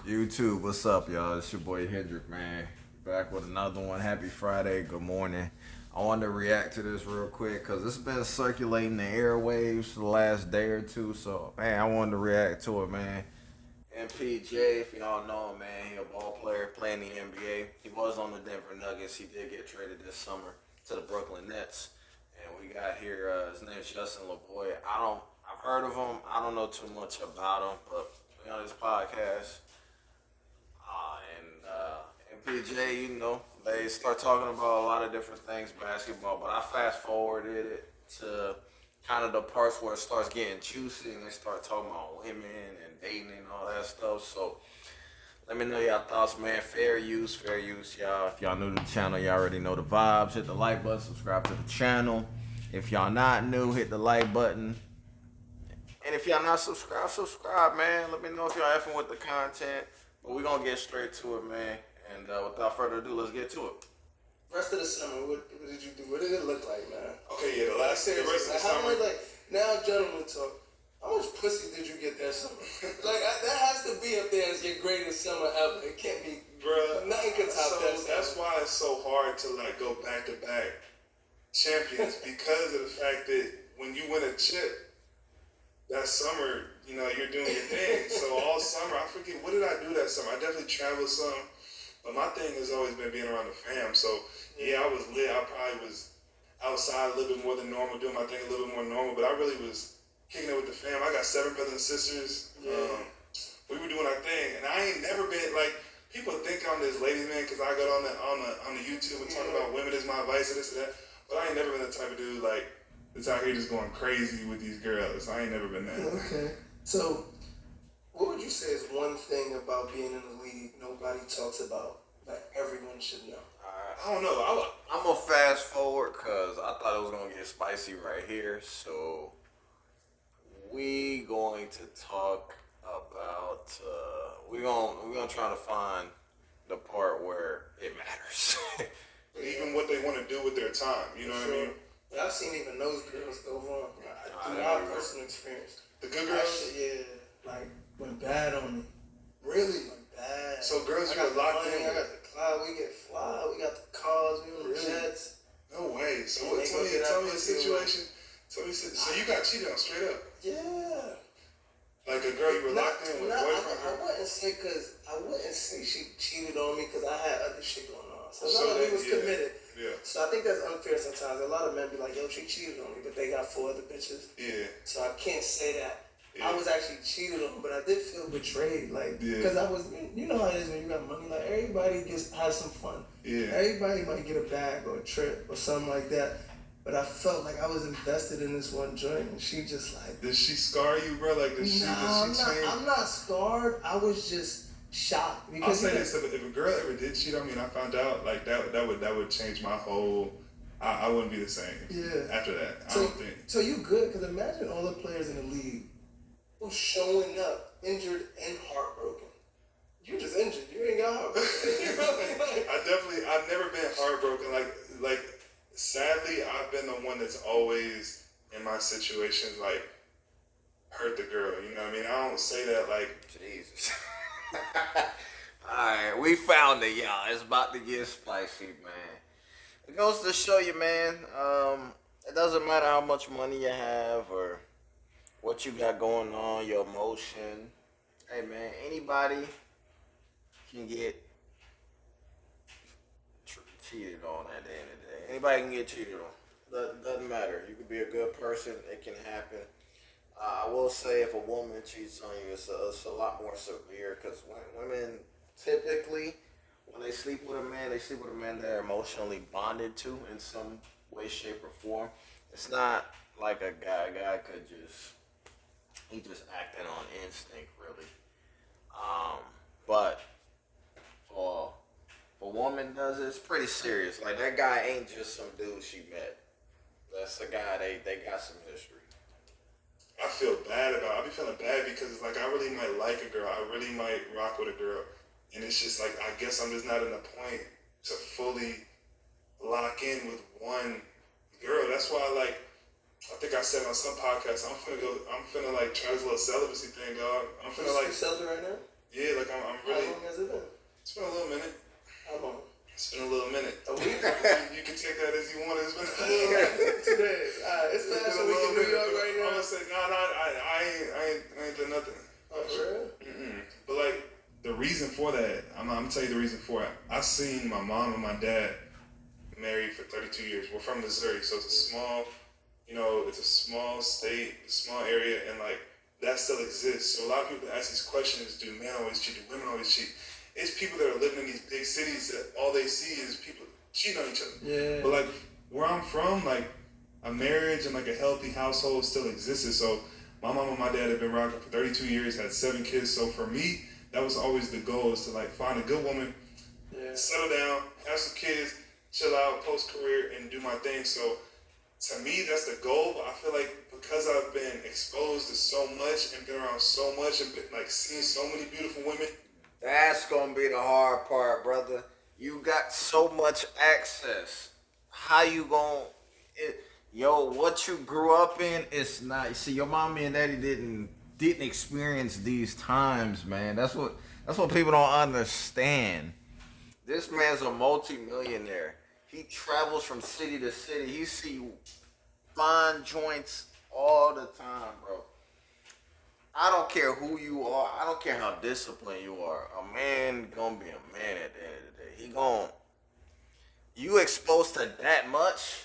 YouTube, what's up, y'all? It's your boy Hendrick, man. Back with another one. Happy Friday. Good morning. I wanted to react to this real quick because it's been circulating the airwaves for the last day or two. So, man, I wanted to react to it, man. MPJ, if y'all know him, man, he a ball player playing the NBA. He was on the Denver Nuggets. He did get traded this summer to the Brooklyn Nets. And we got here, his name's Justin LaBoy. I've heard of him. I don't know too much about him, but we on this podcast. MPJ, you know, they start talking about a lot of different things, basketball, but I fast forwarded it to kind of the parts where it starts getting juicy and they start talking about women and dating and all that stuff. So let me know y'all thoughts, man. Fair use, y'all. If y'all new to the channel, y'all already know the vibes. Hit the like button, subscribe to the channel. If y'all not new, hit the like button. And if y'all not subscribe, man. Let me know if y'all effing with the content. But we're going to get straight to it, man. And without further ado, let's get to it. Rest of the summer, what did you do? What did it look like, man? Okay, yeah, the rest of the summer. Now, gentlemen talk. How much pussy did you get that summer? That has to be up there as your greatest summer ever. It can't be. Bruh, nothing can top that. That's why it's so hard to go back to back champions because of the fact that when you win a chip, that summer, you know, you're doing your thing. So all summer, I forget, what did I do that summer? I definitely traveled some. But my thing has always been being around the fam. So, yeah, I was lit. I probably was outside a little bit more than normal, doing my thing a little bit more normal. But I really was kicking it with the fam. I got 7 brothers and sisters. Yeah. We were doing our thing. And I ain't never been, people think I'm this ladies man because I go on the YouTube and talk about women as my vice and this and that. But I ain't never been the type of dude, that's out here just going crazy with these girls. I ain't never been that. Okay. So, what would you say is one thing about being in the league nobody talks about that everyone should know? I don't know. I'm going to fast forward because I thought it was going to get spicy right here. So we going to talk about, we're going to try to find the part where it matters. Even what they want to do with their time, you know what I mean? But I've seen even those girls go wrong. Through my personal experience. The good girls? Went bad on me. Really went bad. So girls you were locked in with? I got the cloud, we get fly, we got the cars, we on the jets. No way. So tell me a situation. So you got cheated on straight up? Yeah. Like a girl you were locked in with, boyfriend? I wouldn't say she cheated on me because I had other shit going on. So none of it was committed. Yeah. So I think that's unfair sometimes. A lot of men be like, yo, she cheated on me, but they got 4 other bitches. Yeah. So I can't say that. Yeah. I was actually cheated on, but I did feel betrayed, because I was, you know how it is when you got money, everybody has some fun. Yeah. Everybody might get a bag or a trip or something like that, but I felt like I was invested in this one joint, and she just Did she scar you, bro? Did she change? I'm not scarred. I was just shocked because I'll say this: if a girl ever did cheat on me and I found out, that would change my whole. I wouldn't be the same. Yeah. After that, I don't think. So you good? Because imagine all the players in the league who's showing up injured and heartbroken. You just injured. You ain't got heartbroken. I've never been heartbroken. Sadly, I've been the one that's always in my situations hurt the girl. You know what I mean? I don't say that Jesus. Alright, we found it, y'all. It's about to get spicy, man. It goes to show you, man, it doesn't matter how much money you have or what you got going on, your emotion. Hey, man, anybody can get cheated on at the end of the day. Anybody can get cheated on. Doesn't matter. You could be a good person. It can happen. I will say if a woman cheats on you, it's a lot more severe because women typically, when they sleep with a man they're emotionally bonded to in some way, shape, or form. It's not like a guy. A guy could he just acting on instinct, really. But for a woman does it, it's pretty serious. That guy ain't just some dude she met. That's a guy they got some history. I feel bad about it. I be feeling bad because I really might like a girl. I really might rock with a girl. And it's just I guess I'm just not in a point to fully lock in with one girl. That's why I think I said on some podcasts, I'm finna try this little celibacy thing, dog. I'm finna You celibate right now? Yeah, like I'm How really. long has it been? It's been a little minute. How long? It's been a little minute. A week? You can take that as you want. It's been a little minute. 2 days. It's It's Fashion been a Week in little New minute, York but right I'm now. gonna say no, I ain't done nothing. Oh, for real? But like the reason for that, I'm gonna tell you the reason for it. I seen my mom and my dad married for 32 years. We're from Missouri, so it's a small, it's a small state, a small area, and like that still exists. So a lot of people ask these questions: do men always cheat? Do women always cheat? It's people that are living in these big cities that all they see is people cheating on each other. Yeah. But like where I'm from, like a marriage and like a healthy household still existed. So my mom and my dad have been rocking for 32 years, had 7 kids. So for me, that was always the goal, is to like find a good woman, settle down, have some kids, chill out, post career, and do my thing. So to me, that's the goal. But I feel like because I've been exposed to so much and been around so much and been, like seen so many beautiful women. That's gonna be the hard part, brother. You got so much access. How you gonna? What you grew up in is not. See, your mommy and daddy didn't experience these times, man. That's what people don't understand. This man's a multi-millionaire. He travels from city to city. He see fine joints all the time, bro. I don't care who you are. I don't care how disciplined you are. A man gonna be a man at the end of the day. He gonna. You exposed to that much,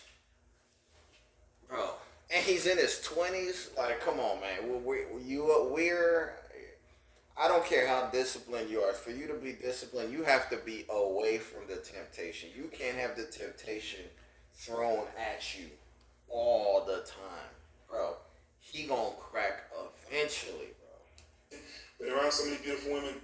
bro. And he's in his 20s. Like, come on, man. We're. I don't care how disciplined you are. For you to be disciplined, you have to be away from the temptation. You can't have the temptation thrown at you all the time, bro. He gonna crack eventually, bro. Been around so many beautiful women,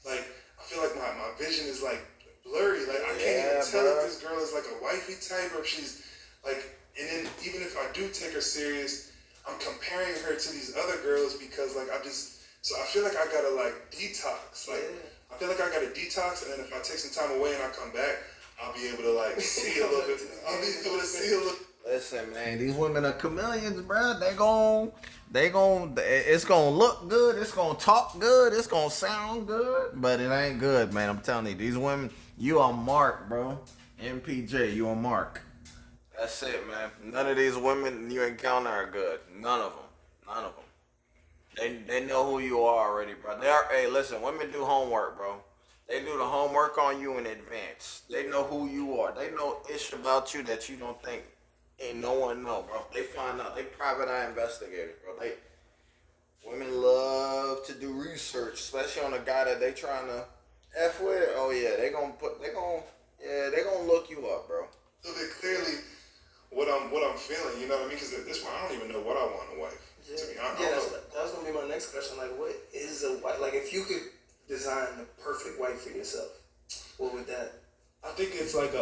like I feel like my vision is like blurry. Like I can't even tell if this girl is like a wifey type or if she's like. And then even if I do take her serious, I'm comparing her to these other girls because like so I feel like I gotta like detox. Like I feel like I gotta detox, and then if I take some time away and I come back, I'll be able to like see a little bit. I'll be able to see a little. Listen, man, these women are chameleons, bro. It's gonna look good, it's gonna talk good, it's gonna sound good, but it ain't good, man. I'm telling you, these women, you are marked, bro. MPJ, you are marked. That's it, man. None of these women you encounter are good. None of them. They know who you are already, bro. Hey, listen, women do homework, bro. They do the homework on you in advance. They know who you are. They know ish about you that you don't think ain't no one know, bro. They find out. They private eye investigators, bro. Women love to do research, especially on a guy that they trying to F with. Oh yeah, they gonna look you up, bro. So they clearly what I'm feeling, you know what I mean? Because at this point, I don't even know what I want in a wife. Yeah. To be honest, That was gonna be my next question. Like, what is a wife? Like, if you could design the perfect wife for yourself, what would that? I think it's like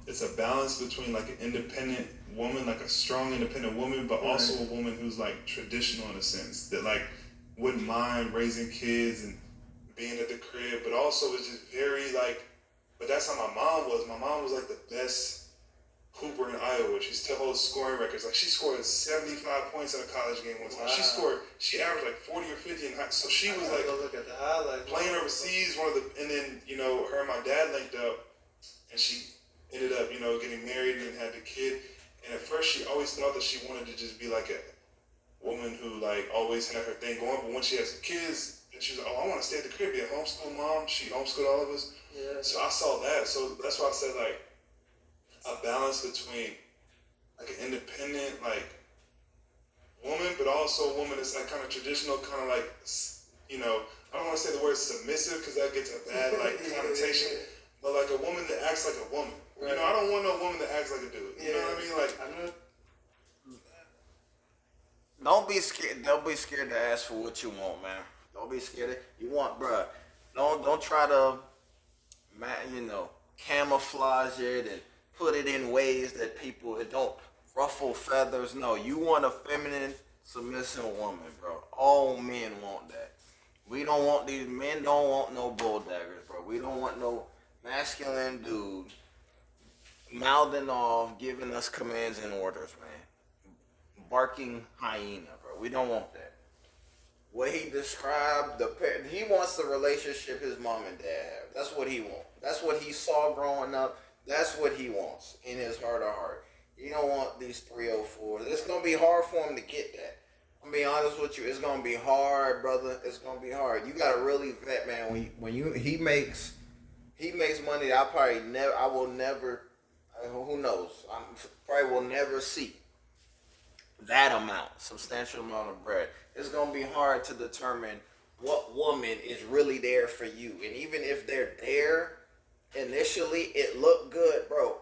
it's a balance between like an independent woman, like a strong independent woman, but also a woman who's like traditional in a sense that like wouldn't mind raising kids and being at the crib, but also is just very like. But that's how my mom was. My mom was like the best hooper in Iowa. She still holds scoring records. Like she scored 75 points in a college game once. Wow. She averaged like 40 or 50 in high. So she was like look at the highlights. Playing overseas. And then her and my dad linked up, and she ended up getting married and had the kid. And at first she always thought that she wanted to just be like a woman who like always had her thing going. But when she has the kids, and she was like, I want to stay at the crib, be a homeschool mom. She homeschooled all of us. Yeah. So I saw that. So that's why I said like a balance between like an independent like woman, but also a woman that's like kind of traditional, kind of like I don't want to say the word submissive because that gets a bad like connotation, but like a woman that acts like a woman. Right. I don't want no woman that acts like a dude. You know what I mean? Like don't be scared. Don't be scared to ask for what you want, man. Don't be scared. You want, bruh. Don't try to, camouflage it and put it in ways that it don't ruffle feathers. No, you want a feminine, submissive woman, bro. All men want that. We don't want these men. Don't want no bull daggers, bro. We don't want no masculine dude mouthing off, giving us commands and orders, man. Barking hyena, bro. We don't want that. what he described, he wants the relationship his mom and dad have. That's what he wants. That's what he saw growing up. That's what he wants in his heart of heart. He don't want these 304s. It's gonna be hard for him to get that. I'm gonna be honest with you. It's gonna be hard, brother. It's gonna be hard. You gotta really vet, man. He makes money that I will never. Who knows? I probably will never see that amount, substantial amount of bread. It's gonna be hard to determine what woman is really there for you, and even if they're there initially, it looked good, bro.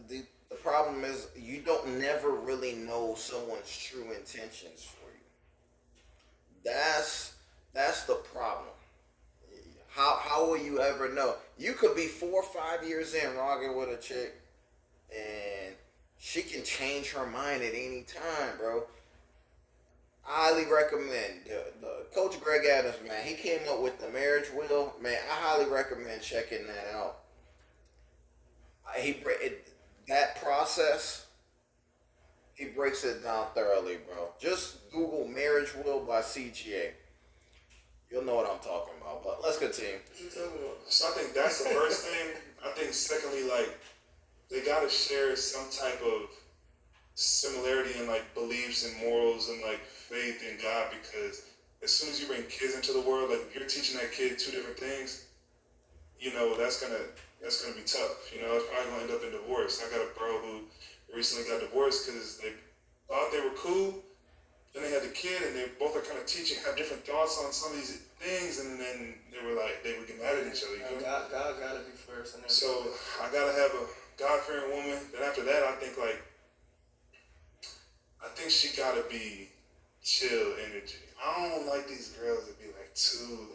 The problem is you don't never really know someone's true intentions for you. That's the problem. How will you ever know? You could be 4 or 5 years in rocking with a chick, and she can change her mind at any time, bro. I highly recommend the Coach Greg Adams, man. He came up with the marriage wheel, man. I highly recommend checking that out. That process, he breaks it down thoroughly, bro. Just Google marriage wheel by CGA. You'll know what I'm talking about. But let's continue. What you talking about? So I think that's the first thing. I think secondly, like, they gotta share some type of similarity in like beliefs and morals and like faith in God, because as soon as you bring kids into the world, like if you're teaching that kid two different things, you know, that's gonna be tough. You know, it's probably gonna end up in divorce. I got a bro who recently got divorced because they thought they were cool, then they had the kid, and they both are kind of have different thoughts on some of these things, and then they would get mad at each other. You know? God gotta be first. And So I gotta have a God-fearing woman. Then after that, I think she gotta be chill energy. I don't like these girls that be like too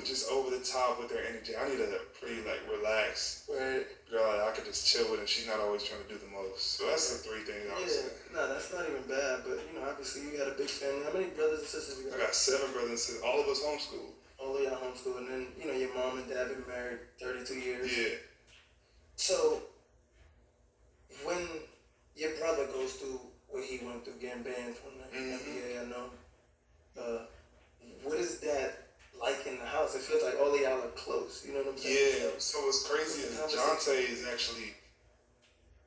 just over the top with their energy. I need a pretty like relaxed right. girl that I could just chill with, and she's not always trying to do the most. So that's the three things I would say. No, that's not even bad. But you know, obviously you got a big family. How many brothers and sisters you I got? got 7 brothers and sisters. All of us homeschooled. All of y'all homeschool, and then you know your mom and dad been married 32 years. Yeah. So when your brother goes through what he went through, getting banned from the NBA, I know. What is that like in the house? It feels like all of y'all are close. You know what I'm saying? Yeah. So what's crazy is Jonte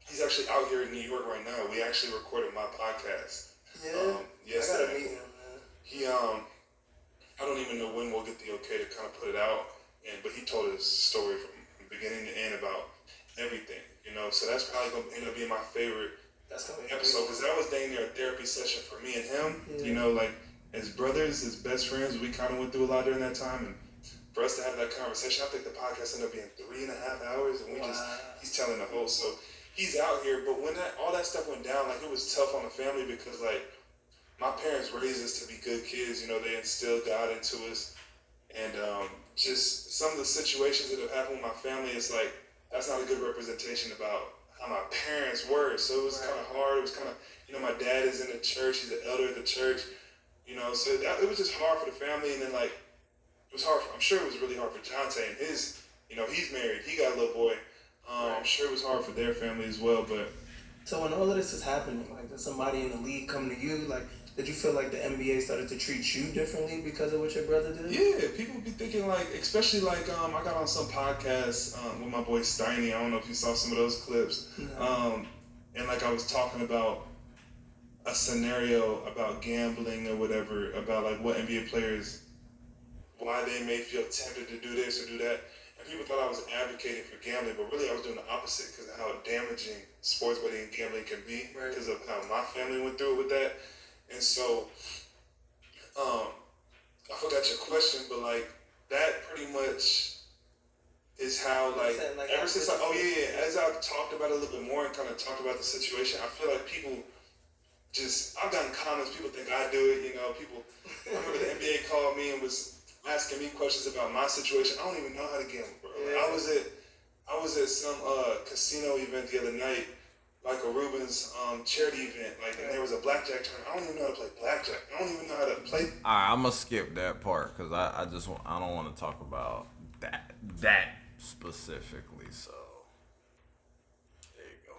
he's actually out here in New York right now. We actually recorded my podcast. Yeah. Yes. I gotta meet him, man. He I don't even know when we'll get the okay to kind of put it out, but he told his story from beginning to end about everything, you know. So that's probably gonna end up being my favorite episode, because that was dang near a therapy session for me and him. Yeah. You know, like as brothers, as best friends, we kind of went through a lot during that time, and for us to have that conversation, I think the podcast ended up being 3.5 hours, and he's telling the whole. So he's out here, but when all that stuff went down, like it was tough on the family, because like my parents raised us to be good kids. You know, they instilled God into us, and just some of the situations that have happened with my family, it's like that's not a good representation about how my parents were. So it was kind of hard. It was kind of, you know, my dad is in the church. He's the elder of the church. You know, so it was just hard for the family. And then like it was hard. I'm sure it was really hard for Jonte and his. You know, he's married. He got a little boy. I'm sure it was hard for their family as well. But so when all of this is happening, like did somebody in the league come to you? Like, did you feel like the NBA started to treat you differently because of what your brother did? Yeah, people be thinking like, especially like I got on some podcasts with my boy Steiny. I don't know if you saw some of those clips. No. And like I was talking about a scenario about gambling or whatever, about like what NBA players, why they may feel tempted to do this or do that. And people thought I was advocating for gambling, but really I was doing the opposite because of how damaging sports betting and gambling can be, because of how my family went through it with that. And so, I forgot your question, but like that pretty much is how like ever since as I've talked about it a little bit more and kind of talked about the situation, I feel like people I've gotten comments, people think I do it, you know, I remember the NBA called me and was asking me questions about my situation. I don't even know how to gamble, bro. Yeah. I was at some casino event the other night, Michael Rubin's charity event, like, and there was a blackjack tournament. I don't even know how to play blackjack. I don't even know how to play. All right, I'm gonna skip that part because I don't want to talk about that specifically. So there you go.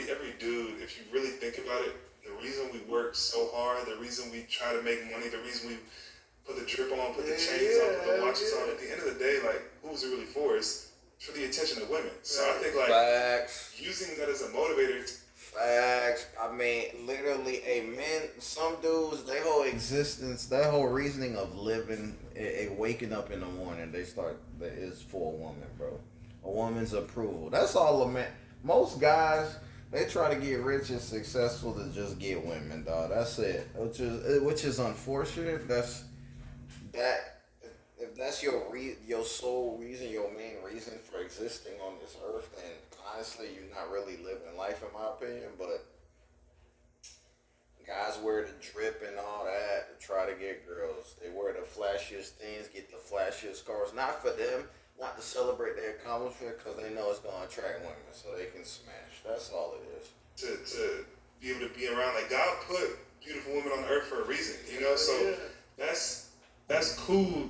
Every dude, if you really think about it, the reason we work so hard, the reason we try to make money, the reason we put the drip on, put the chains on, put the watches on. At the end of the day, like, who was it really for? It's for the attention of women. So I think, like, Facts. using that as a motivator. Facts. I mean, literally, some dudes, their whole existence, their whole reasoning of living, waking up in the morning, is for a woman, bro. A woman's approval. That's all a man. Most guys, they try to get rich and successful to just get women, dog. That's it. Which is unfortunate. If that's your sole reason, your main reason for existing on this earth, then honestly, you're not really living life, in my opinion. But guys wear the drip and all that to try to get girls. They wear the flashiest things, get the flashiest cars. Not for them, not to celebrate their accomplishment, because they know it's going to attract women, so they can smash. That's all it is. To be able to be around, like, God put beautiful women on the earth for a reason, you know. So that's cool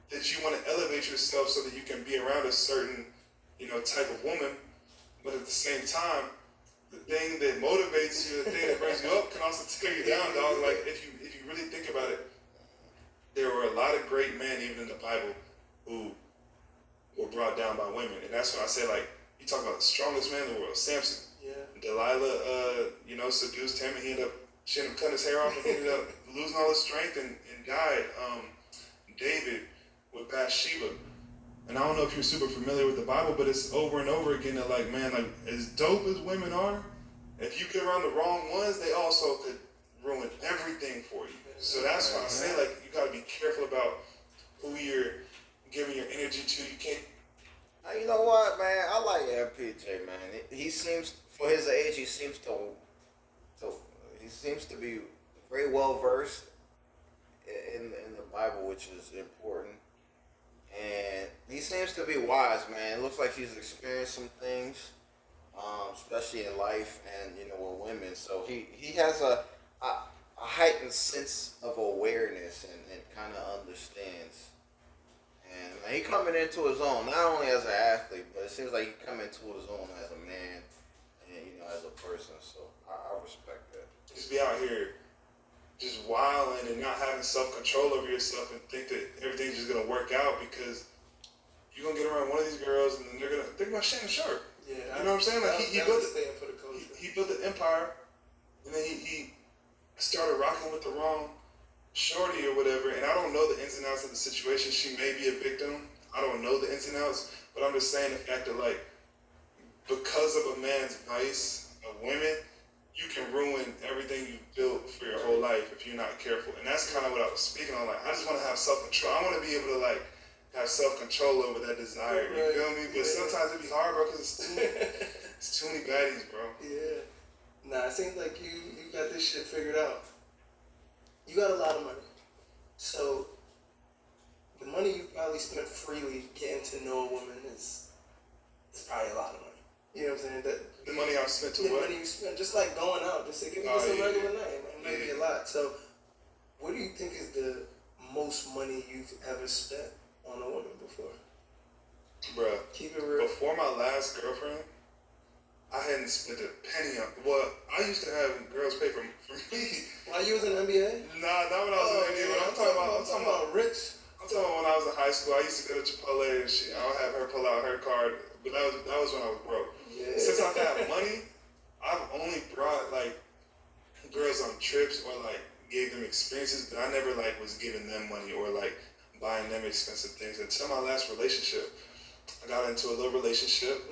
that you want to elevate yourself so that you can be around a certain, you know, type of woman. But at the same time, the thing that motivates you, the thing that brings you up, can also tear you down, dog. Like, if you really think about it, there were a lot of great men, even in the Bible, who were brought down by women. And that's when I say, like, you talk about the strongest man in the world, Samson. Yeah. Delilah, seduced him, and she ended up cutting his hair off, and he ended up losing all his strength and died. David with Bathsheba. And I don't know if you're super familiar with the Bible, but it's over and over again that, like, man, like, as dope as women are, if you get around the wrong ones, they also could ruin everything for you. So that's why I say, like, you gotta be careful about who you're giving your energy to. You can't. You know what, man? I like MPJ, man. He seems, for his age, he seems to be very well versed in the Bible, which is important. And he seems to be wise, man. It looks like he's experienced some things, especially in life and, with women. So he has a heightened sense of awareness and kind of understands. And he coming into his own, not only as an athlete, but it seems like he coming into his own as a man and, as a person. So I respect that. Just be out here just wilding and not having self-control over yourself and think that everything's just going to work out, because you're going to get around one of these girls and then they're going to think about Shannon Sharp. Yeah. You know what I'm saying? Like, he built it. For the culture. He built an empire, and then he started rocking with the wrong shorty or whatever, and I don't know the ins and outs of the situation. She may be a victim. I don't know the ins and outs, but I'm just saying the fact that, like, because of a man's vice of women, you can ruin everything you built for your whole life if you're not careful. And that's kind of what I was speaking on. Like, I just want to have self-control. I want to be able to, like, have self-control over that desire. You feel me? But sometimes it be hard, bro, because it's too many baddies, bro. Yeah. Nah, it seems like you got this shit figured out. You got a lot of money. So, the money you probably spent freely getting to know a woman is probably a lot of money. You know what I'm saying? The money I've spent to the what? money you spent, just like going out, just to give me just a regular night. It might be a lot. So, what do you think is the most money you've ever spent on a woman before? Bruh. Keep it real. Before my last girlfriend, I hadn't spent a penny on. Well, I used to have girls pay for me. While you was in the NBA? Nah, not when I was in the NBA. I'm talking about rich. I'm talking about when I was in high school. I used to go to Chipotle and shit. I would have her pull out her card, but that was when I was broke. Yeah. Since I've had money, I've only brought, like, girls on trips or, like, gave them experiences, but I never, like, was giving them money or, like, buying them expensive things. Until my last relationship, I got into a little relationship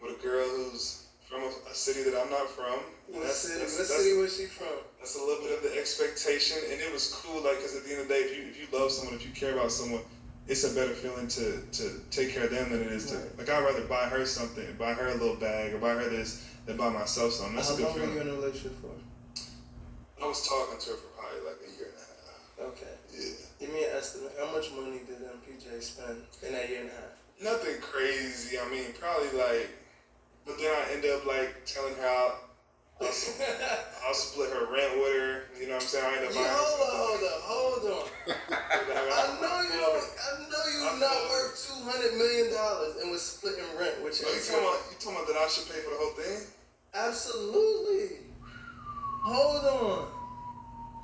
with a girl who's from a city that I'm not from. What city was she from? That's a little bit of the expectation, and it was cool, like, because at the end of the day, if you love someone, if you care about someone, it's a better feeling to take care of them than it is to, like, I'd rather buy her something, buy her a little bag, or buy her this, than buy myself something. That's a good feeling. How long were you in a relationship for? I was talking to her for probably like a year and a half. Okay. Yeah. Give me an estimate. How much money did MPJ spend in that year and a half? Nothing crazy. I mean, probably like, but then I end up, like, telling her I'll split her rent with her. You know what I'm saying? I end up buying her something. Hold on. I know you're not worth $200 million and was splitting rent with your. You talking about that I should pay for the whole thing? Absolutely. Hold on.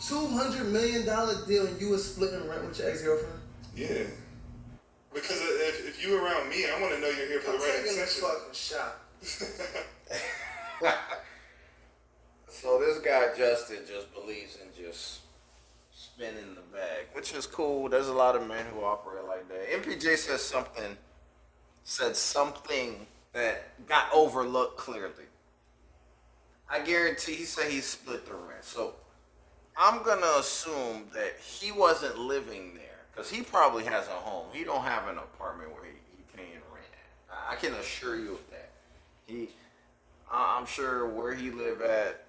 $200 million deal and you was splitting rent with your ex-girlfriend? Yeah. Because if you around me, I want to know you're here for I'm the right taking a intention. fucking shot. So this guy Justin just believes in just spinning the bag, which is cool. There's a lot of men who operate like that. MPJ said something that got overlooked clearly. I guarantee he said he split the rent. So I'm gonna assume that he wasn't living there because he probably has a home. He don't have an apartment where he paying rent at. I can assure you of that. I'm sure where he live at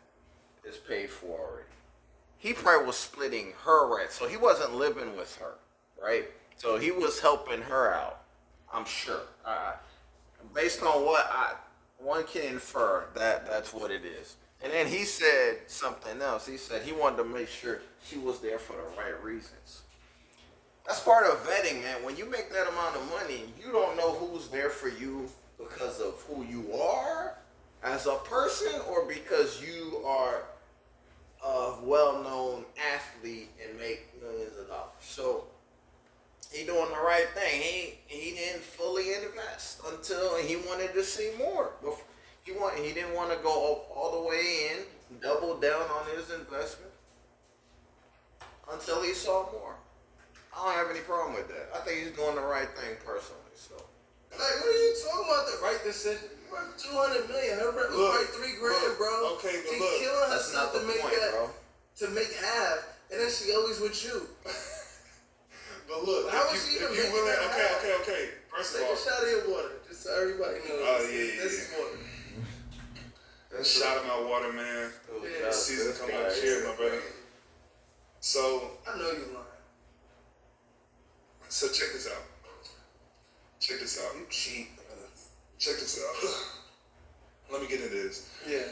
is paid for already. He probably was splitting her rent, so he wasn't living with her, right? So he was helping her out. I'm sure. Based on what one can infer, that's what it is. And then he said something else. He said he wanted to make sure she was there for the right reasons. That's part of vetting, man. When you make that amount of money, you don't know who's there for you because of who you are as a person or because you are a well-known athlete and make millions of dollars. So he doing the right thing. He didn't fully invest until he wanted to see more. He didn't want to go all the way in, double down on his investment until he saw more. I don't have any problem with that. I think he's doing the right thing personally. So, Like, what are you talking about? The right decision? You worth $200 million. Her rent was like $3,000, bro. Okay, but she look, killing that's herself not the to make point, that, bro. to make half, and then she always with you. But look, How if was she you even making willing, that okay. First Take of a all, shot of your water, just so everybody knows. Oh, yeah. This is water. a shot of my water, man. Yeah. Season come out. Cheers, my brother. So I know you lying. So check this out. Check this out. You cheat, brother. Check this out. Let me get into this. Yeah.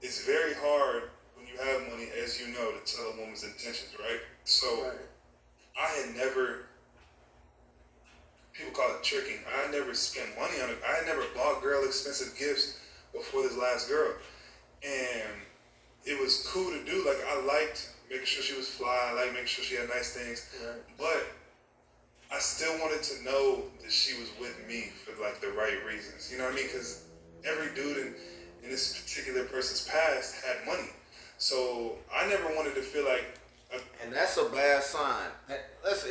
It's very hard when you have money, as you know, to tell a woman's intentions, right? So Right. I had never, people call it tricking. I had never spent money on it. I had never bought girl expensive gifts before this last girl. And it was cool to do. Like, I liked making sure she was fly. I liked making sure she had nice things. Right. But I still wanted to know that she was with me for, like, the right reasons. You know what I mean? Because every dude in this particular person's past had money. So I never wanted to feel like... and that's a bad sign. Listen,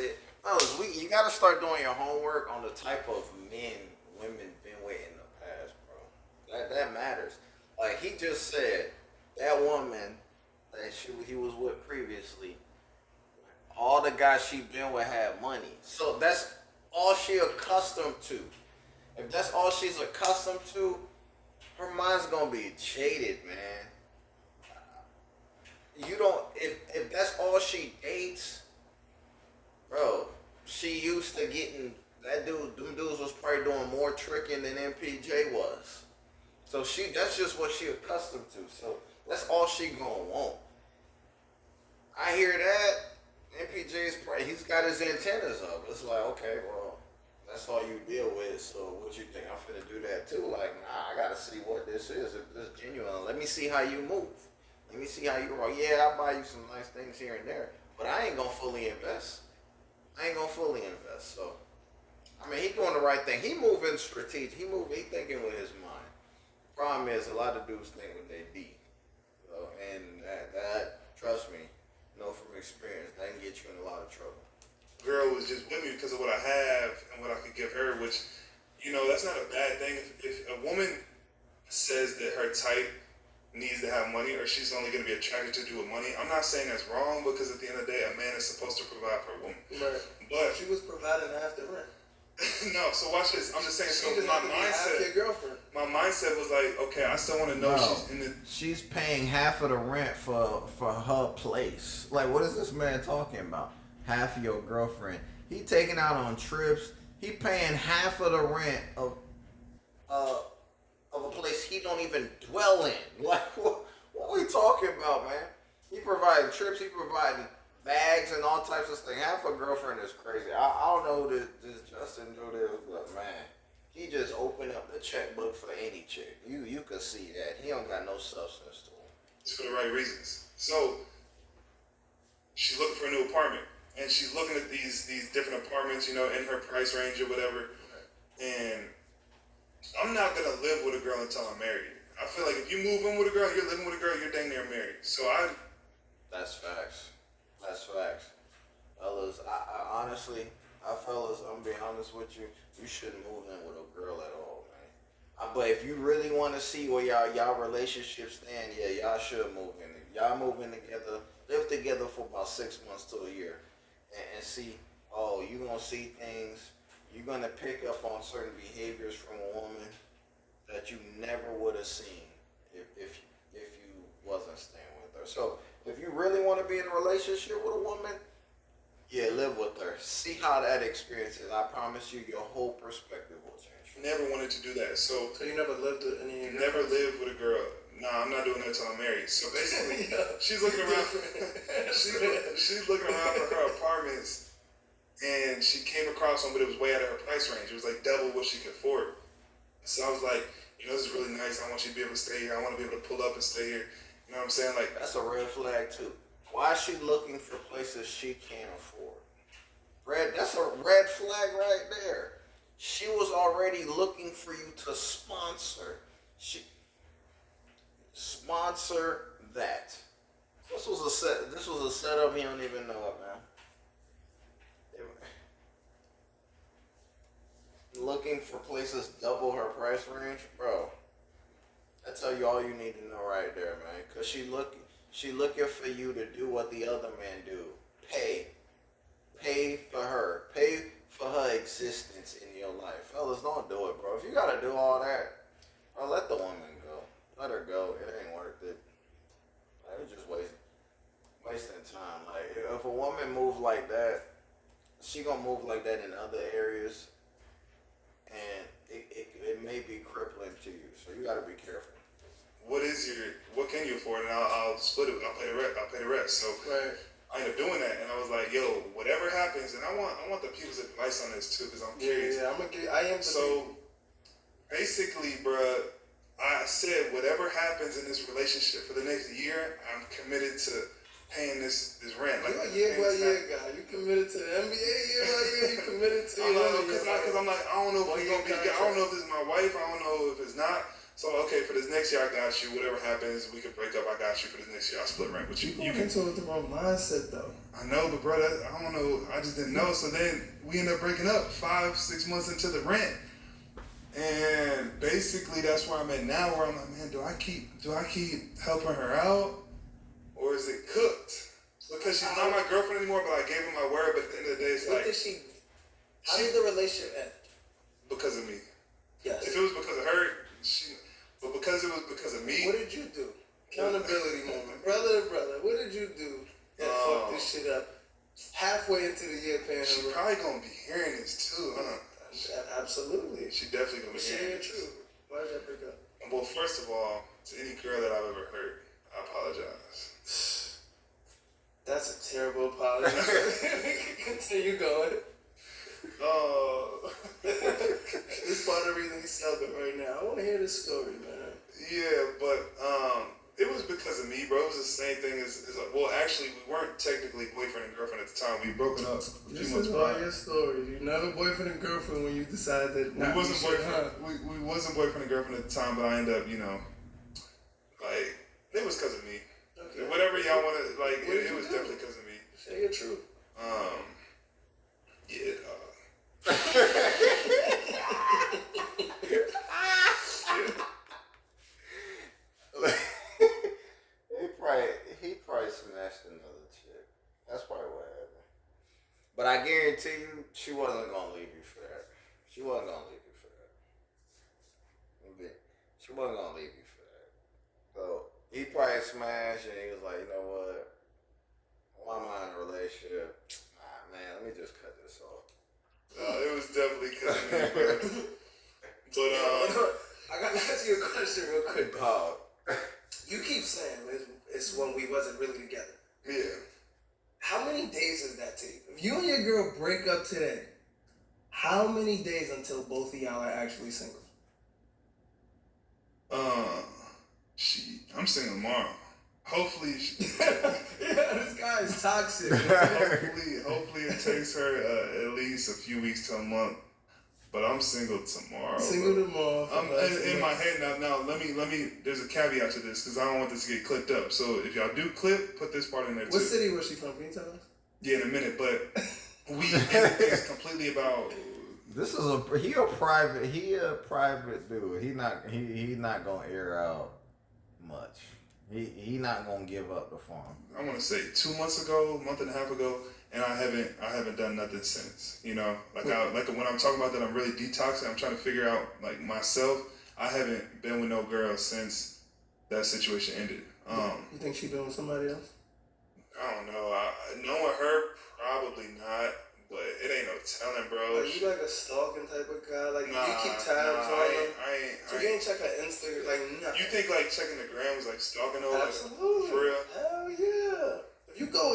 you got to start doing your homework on the type of men women been with in the past, bro. That matters. Like he just said, that woman that he was with previously, all the guys she been with had money. So that's all she accustomed to. If that's all she's accustomed to, her mind's gonna be jaded, man. You don't, if that's all she dates, bro, she used to getting, them dudes was probably doing more tricking than MPJ was. So that's just what she accustomed to. So that's all she gonna want. I hear that. MPJ's probably, he's got his antennas up. It's like, okay, well, that's all you deal with. So what you think I'm finna do that too? Like, nah, I gotta see what this is. If this is genuine, let me see how you move. Let me see how you roll. Yeah, I'll buy you some nice things here and there, but I ain't gonna fully invest. So, I mean, he doing the right thing. He moving strategic. He thinking with his mind. Problem is, a lot of dudes think with their D. So, and that, trust me, know from experience, that can get you in a lot of trouble. Girl was just with me because of what I have and what I could give her, which, you know, that's not a bad thing. If a woman says that her type needs to have money or she's only going to be attracted to you with money, I'm not saying that's wrong because at the end of the day, a man is supposed to provide for a woman. Right. But She was providing half the rent. no, so watch this. I'm just saying. She So just my have to be half your mindset, girlfriend. was like, okay, I still want to know No. she's in the. She's paying half of the rent for her place. Like, what is this man talking about? Half of your girlfriend. He taking out on trips. He paying half of the rent of a place he don't even dwell in. Like, what we talking about, man? He providing trips. He providing bags and all types of things. Half a girlfriend is crazy. I don't know this Justin do this, but man, he just opened up the checkbook for any chick. You could see that he don't got no substance to him. It's for the right reasons. So she's looking for a new apartment, and she's looking at these different apartments, you know, in her price range or whatever. And I'm not gonna live with a girl until I'm married. I feel like if you move in with a girl, you're living with a girl, you're dang near married. So That's facts. That's facts. Fellas, I honestly, fellas, I'm gonna be honest with you. You shouldn't move in with a girl at all, man. But if you really want to see where y'all relationships stand, yeah, y'all should move in. Y'all move in together, live together for about 6 months to a year, and see. Oh, you gonna see things. You're gonna pick up on certain behaviors from a woman that you never would have seen if you wasn't staying with her. So if you really want to be in a relationship with a woman, yeah, live with her. See how that experience is. I promise you, your whole perspective will change. never wanted to do that. So you never lived with any? never lived with a girl. Nah, I'm not doing that until I'm married. So basically, she's looking around. She's looking around for her apartments, and she came across one, but it was way out of her price range. It was like double what she could afford. So I was like, you know, this is really nice. I want you to be able to stay here. I want to be able to pull up and stay here. You know what I'm saying? Like, That's a red flag too. Why is she looking for places she can't afford? That's a red flag right there. She was already looking for you to sponsor that. This was a setup. He don't even know it, man. Looking for places double her price range, bro. I tell you all you need to know right there, man. Cause she looking for you to do what the other men do. Pay for her. Pay for her existence in your life. Fellas, don't do it, bro. If you gotta do all that, bro, let the woman go. Let her go. It ain't worth it. Like, it's just wasting time. Like, if a woman move like that, she gonna move like that in other areas, and it may be crippling to you. So you gotta be careful. what can you afford? And I'll split it. I'll pay the rest. So Right. I ended up doing that, and I was like, yo, whatever happens, and I want the people's advice on this too, because I'm curious. Yeah. I am. So basically, bruh, I said whatever happens in this relationship for the next year, I'm committed to paying this rent. You're a year by year guy. You committed to the NBA year by year. You committed to. Because I'm like, I don't know if we're gonna be. I don't know if this is my wife. I don't know if it's not. So okay, for this next year, I got you. Whatever happens, we can break up. I got you for this next year. I'll split rent with you. You can into it with the wrong mindset though. I know, but bro, I don't know. I just didn't know. So then we end up breaking up 5-6 months into the rent, and basically that's where I'm at now. Where I'm like, man, do I keep helping her out, or is it cooked? Because she's not my girlfriend anymore, but I gave her my word. But at the end of the day, it's What like, did she? How did the relationship end? because of me. Yes. If it was because of her, but because it was because of me. What did you do? Accountability moment, brother to brother. What did you do that fucked this shit up? Halfway into the year, paying She her probably gonna be hearing this too, huh? Absolutely. She definitely gonna be hearing Share this. true. Why did that break up? Well, first of all, to any girl that I've ever hurt, I apologize. That's a terrible apology. Continue going. This part of the reason he's celibate right now. I want to hear this story, man. Yeah, but it was because of me, bro. It was the same thing as well, actually, we weren't technically boyfriend and girlfriend at the time. We broken up a few This months is all prior. your story. You're never boyfriend and girlfriend when you decided that We wasn't boyfriend. We wasn't boyfriend and girlfriend at the time, but I ended up, like, it was because of me. Okay. Whatever y'all want to, like, What did it you was do? definitely because of me. Say your truth. Yeah. he probably smashed another chick. That's probably what happened. But I guarantee you, she wasn't gonna leave you for that. She wasn't gonna leave you for that. She wasn't gonna leave you for that. So he probably smashed, and he was like, you know what? Why am I in a relationship? Man, let me just cut this off. It was definitely because of me, bro. But I got to ask you a question real quick. Dog. You keep saying it's when we wasn't really together. yeah. How many days does that take? If you and your girl break up today, how many days until both of y'all are actually single? I'm single tomorrow. hopefully, This guy is toxic. hopefully it takes her at least a few weeks to a month. But I'm single tomorrow. Single bro. tomorrow. I'm in my head now. Now let me. There's a caveat to this because I don't want this to get clipped up. So if y'all do clip, put this part in there too. What city was she from? Can you tell us? Yeah, in a minute. But it's completely about. This is a private dude. He not gonna air out much. He not gonna give up the farm. I want to say 2 months ago, month and a half ago, and I haven't done nothing since. You know, like when I'm talking about that, I'm really detoxing. I'm trying to figure out like myself. I haven't been with no girl since that situation ended. You think she been with somebody else? I don't know. Knowing her, probably not. But it ain't no telling, bro. Are you like a stalking type of guy? Like Nah, you keep tabs on her? So you I ain't check her Instagram, like nothing? You think like checking the gram was like stalking her? Absolutely. Like, for real? Hell yeah.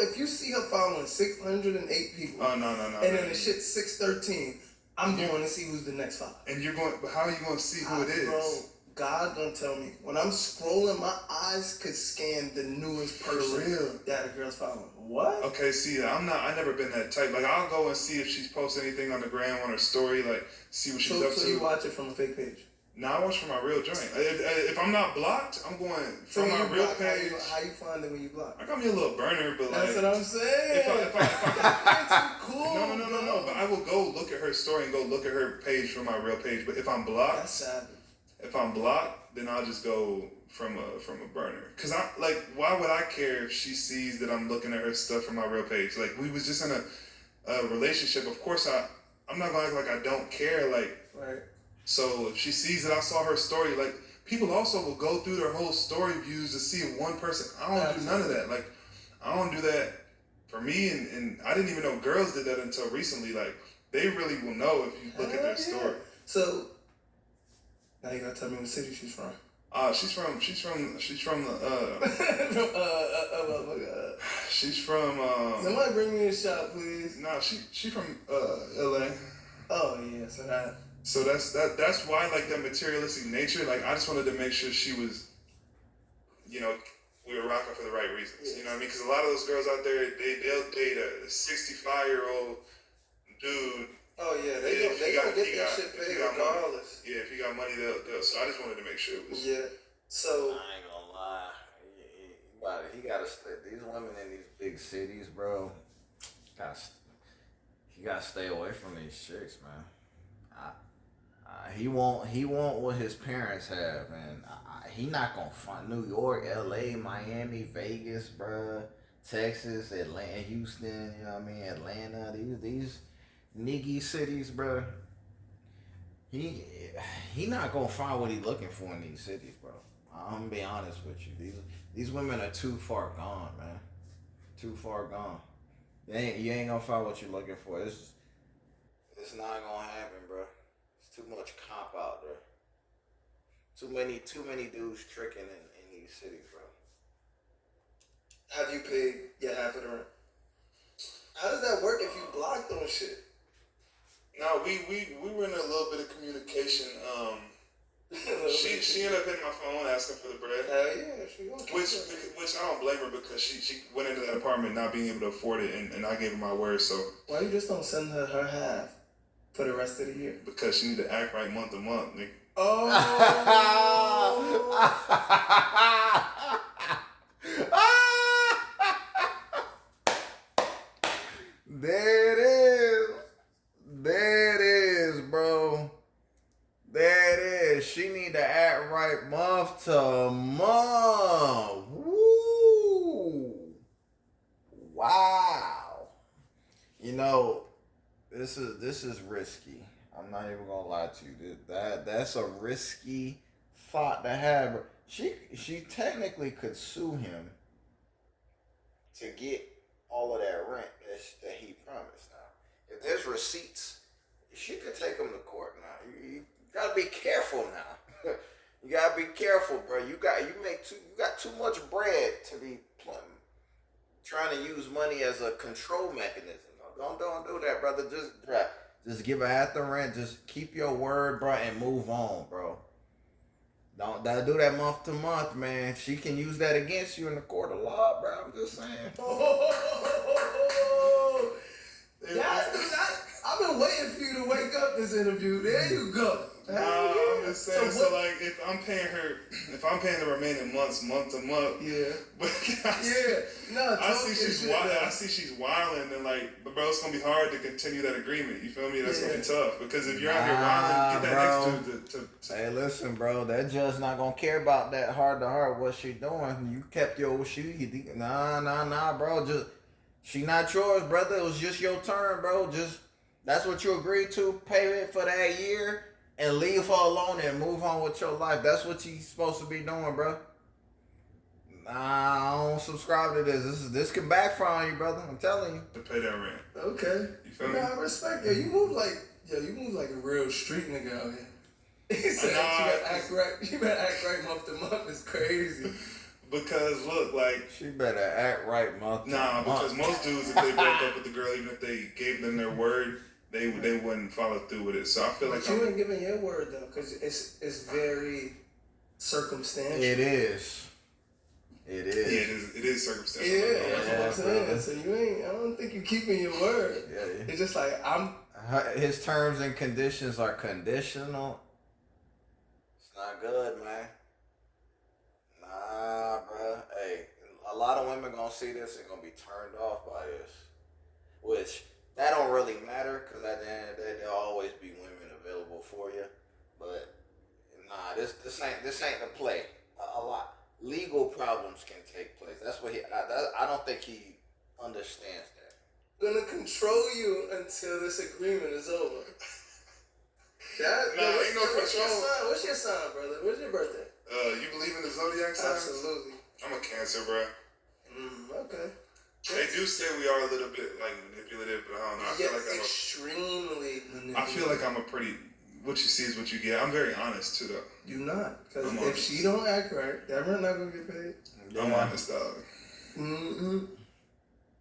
If you see her following 608 people. Oh no. And then the shit's 613. I'm going to see who's the next 5. And you're going, but how are you going to see who it is? Bro, God gonna tell me. When I'm scrolling, my eyes could scan the newest person real? that a girl's following. What? Okay, see, I never been that type. Like, I'll go and see if she's posted anything on the gram, on her story, like, see what she's up to. So you watch it from a fake page? No, I watch from my real joint. If I'm not blocked, I'm going from my real page. How you find it when you block? I got me a little burner, but That's like... what I'm saying. If I Too cool. No. But I will go look at her story and go look at her page from my real page. But if I'm blocked... That's savage. If I'm blocked, then I'll just go from a burner. Cause why would I care if she sees that I'm looking at her stuff from my real page? Like we was just in a relationship. Of course I'm not gonna act like I don't care. Like right. So if she sees that I saw her story, like people also will go through their whole story views to see one person. I don't do none of that. Like I don't do that for me, and I didn't even know girls did that until recently. Like they really will know if you look at their story. So. Now you gotta tell me what city she's from. She's from She's from. Somebody bring me a shot, please. Nah, she from LA. Oh yeah, So that's why like that materialistic nature. Like I just wanted to make sure she was, you know, we were rocking for the right reasons. Yes. You know what I mean? Because a lot of those girls out there, they'll date a 65-year-old dude. Oh yeah, they gonna get that shit paid regardless. Yeah, if you got money, they'll. So I just wanted to make sure it was. Yeah. So I ain't gonna lie, he gotta stay. These women in these big cities, bro, he gotta stay away from these chicks, man. He won't what his parents have, and he not gonna find New York, LA, Miami, Vegas, bro, Texas, Atlanta, Houston. You know what I mean? Atlanta. These niggy cities, bro. He not gonna find what he looking for in these cities, bro. I'm gonna be honest with you. These women are too far gone, man. Too far gone. You ain't gonna find what you're looking for. It's not gonna happen, bro. It's too much comp out there. Too many dudes tricking in these cities, bro. Have you paid your half of the rent? How does that work if you blocked on shit? No, we were in a little bit of communication. She ended up hitting my phone asking for the bread. Hell yeah, which I don't blame her because she went into that apartment not being able to afford it, and I gave her my word. So why you just don't send her half for the rest of the year? Because she need to act right month to month, nigga. Oh. There it is, bro. There it is. She need to act right month to month. Woo! Wow. You know, this is risky. I'm not even gonna lie to you. That's a risky thought to have. She technically could sue him to get all of that rent that he promised. Now, if there's receipts, she could take him to court. Now, you gotta be careful. Now, you gotta be careful, bro. You got too much bread to be trying to use money as a control mechanism. Don't do that, brother. Just give her half the rent. Just keep your word, bro, and move on, bro. Don't that do that month to month, man. She can use that against you in the court of law, bro. I'm just saying. I've been waiting for you to wake up this interview. There you go. Nah, I'm just saying. So, what- like, if I'm paying the remaining months, month to month, Yeah. but I see she's wilding, and like, but bro, it's gonna be hard to continue that agreement. You feel me? That's gonna be tough because if you're out here wilding, get that next to Hey, listen, bro. That judge not gonna care about that heart to heart. What she doing? You kept your shoe. Nah, bro. Just she not yours, brother. It was just your turn, bro. Just that's what you agreed to. Pay it for that year and leave her alone and move on with your life. That's what you supposed to be doing, bro. Nah, I don't subscribe to this. This can backfire on you, brother. I'm telling you. to pay that rent. Okay. You feel me? Nah, I respect you. You move like a real street nigga out here. He said Nah, you better act right. You better act right month to month. It's crazy. Because look, like, She better act right, month. nah, because most dudes, if they broke up with the girl, even if they gave them their word, they wouldn't follow through with it. So I feel like But you ain't giving your word though, because it's very circumstantial. It is. It is. Yeah, it is circumstantial. Yeah, that's what I'm saying. brother. So you ain't. I don't think you keeping your word. Yeah. It's just like His terms and conditions are conditional. It's not good, man. Nah, bruh. Hey, a lot of women gonna see this and gonna be turned off by this. Which, that don't really matter, because at the end of the day, there'll always be women available for you. But, nah, this ain't the play. A lot. Legal problems can take place. That's what I don't think he understands that. gonna control you until this agreement is over. Ain't no control. What's your sign, brother? What's your birthday? You believe in the zodiac signs? Absolutely. I'm a Cancer, bro. Okay. They do say we are a little bit like manipulative, but I don't know. Extremely manipulative. I feel like I'm a pretty. What you see is what you get. I'm very honest too, though. You not, because I'm if honest. she don't act right, that rent not gonna get paid. I'm honest, dog. Mm-hmm.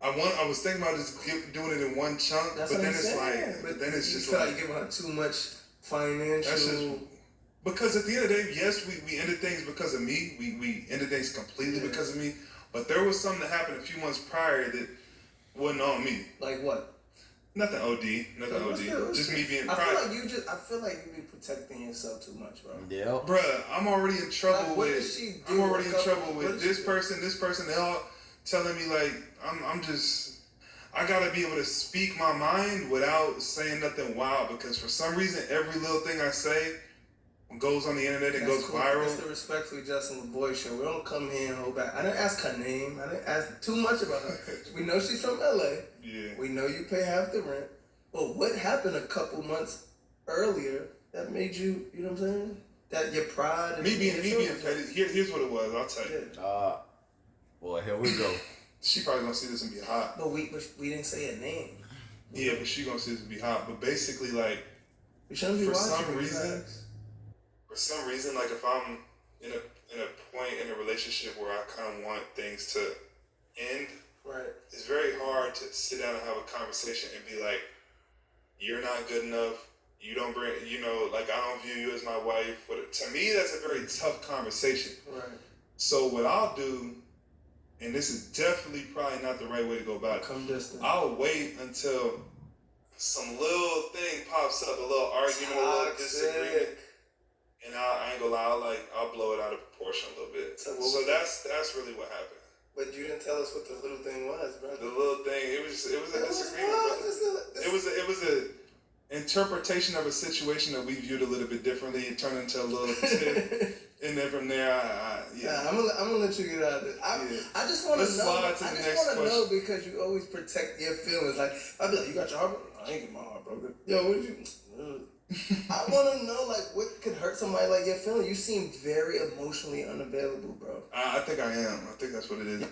I was thinking about just doing it in one chunk, That's but what then I'm it's saying. like, but then it's you just feel like, like you're giving her too much that's financial. just because at the end of the day, yes, we ended things because of me. We ended things completely because of me. But there was something that happened a few months prior that wasn't on me. Like what? Nothing OD. Just me being I private. feel like you be protecting yourself too much, bro. Yep. Bruh, I'm already in trouble Like, what does she with. do? I'm already in What trouble with does she this do? person. They all telling me like I'm just. I gotta be able to speak my mind without saying nothing wild because for some reason every little thing I say goes on the internet and goes viral. That's the Respectfully Justin with Boy show. We don't come here and hold back. I didn't ask her name. I didn't ask too much about her. We know she's from LA. Yeah. We know you pay half the rent. But what happened a couple months earlier that made you, you know what I'm saying? That your pride and Me being feelings- petty. Here's what it was. I'll tell you. Yeah. Boy, here we go. She probably gonna see this and be hot. But we didn't say a name. Yeah, but she gonna see this and be hot. But basically, like We shouldn't be For watching some these reason- facts. for some reason, like if I'm in a point in a relationship where I kind of want things to end, Right. it's very hard to sit down and have a conversation and be like, you're not good enough. You don't bring, like I don't view you as my wife. But to me, that's a very tough conversation. Right. So what I'll do, and this is definitely probably not the right way to go about it, Come distant. I'll wait until some little thing pops up, a little argument, a little disagreement. And I ain't gonna lie, I'll blow it out of proportion a little bit. So So, what was that's really what happened. But you didn't tell us what the little thing was, brother. The little thing, it was a disagreement. What? Brother. It was a interpretation of a situation that we viewed a little bit differently. It turned into a little tip, and then from there, Yeah, I'm gonna let you get out of this. I just want to Let's know. slide to I the just next want to know question. because you always protect your feelings. Like I'd be like, you got your heart broken? I ain't get my heart broken. Yo, what you? I want to know like what could hurt somebody like your feeling. You seem very emotionally unavailable, bro. I think I am. I think that's what it is.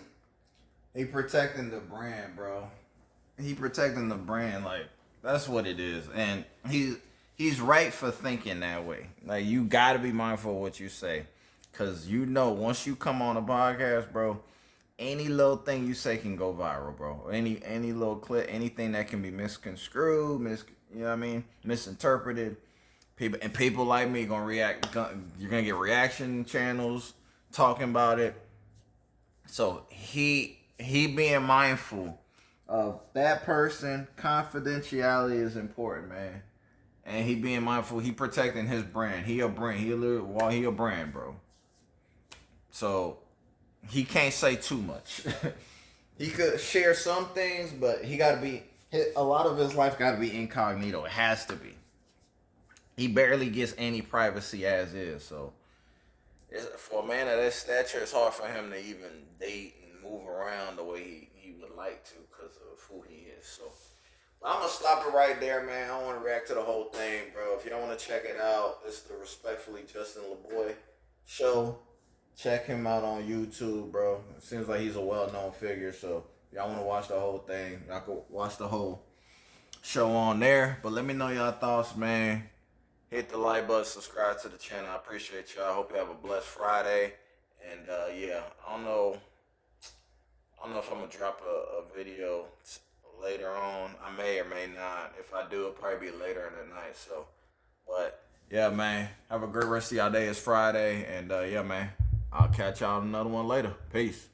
He protecting the brand, bro. He protecting the brand, like that's what it is, and he's right for thinking that way. Like you got to be mindful of what you say, cause once you come on a podcast, bro, any little thing you say can go viral, bro. Any little clip, anything that can be misconstrued, you know what I mean, misinterpreted. People like me gonna react. You're gonna get reaction channels talking about it. So he being mindful of that person. Confidentiality is important, man. And he being mindful. He protecting his brand. He a brand. He a brand, bro. So he can't say too much. He could share some things, but he got to be. A lot of his life got to be incognito. It has to be. He barely gets any privacy as is. So for a man of that stature, it's hard for him to even date and move around the way he would like to because of who he is. So I'm gonna stop it right there, man. I don't want to react to the whole thing, bro. If y'all want to check it out, it's the Respectfully Justin LaBoy show. check him out on YouTube, bro. It seems like he's a well-known figure. So if y'all want to watch the whole thing, y'all can watch the whole show on there. But let me know y'all thoughts, man. Hit the like button, subscribe to the channel. I appreciate y'all. I hope you have a blessed Friday. And yeah, I don't know if I'm gonna drop a video later on. I may or may not. If I do, it'll probably be later in the night. So, but Yeah, man. Have a great rest of y'all day. It's Friday. And yeah, man. I'll catch y'all on another one later. Peace.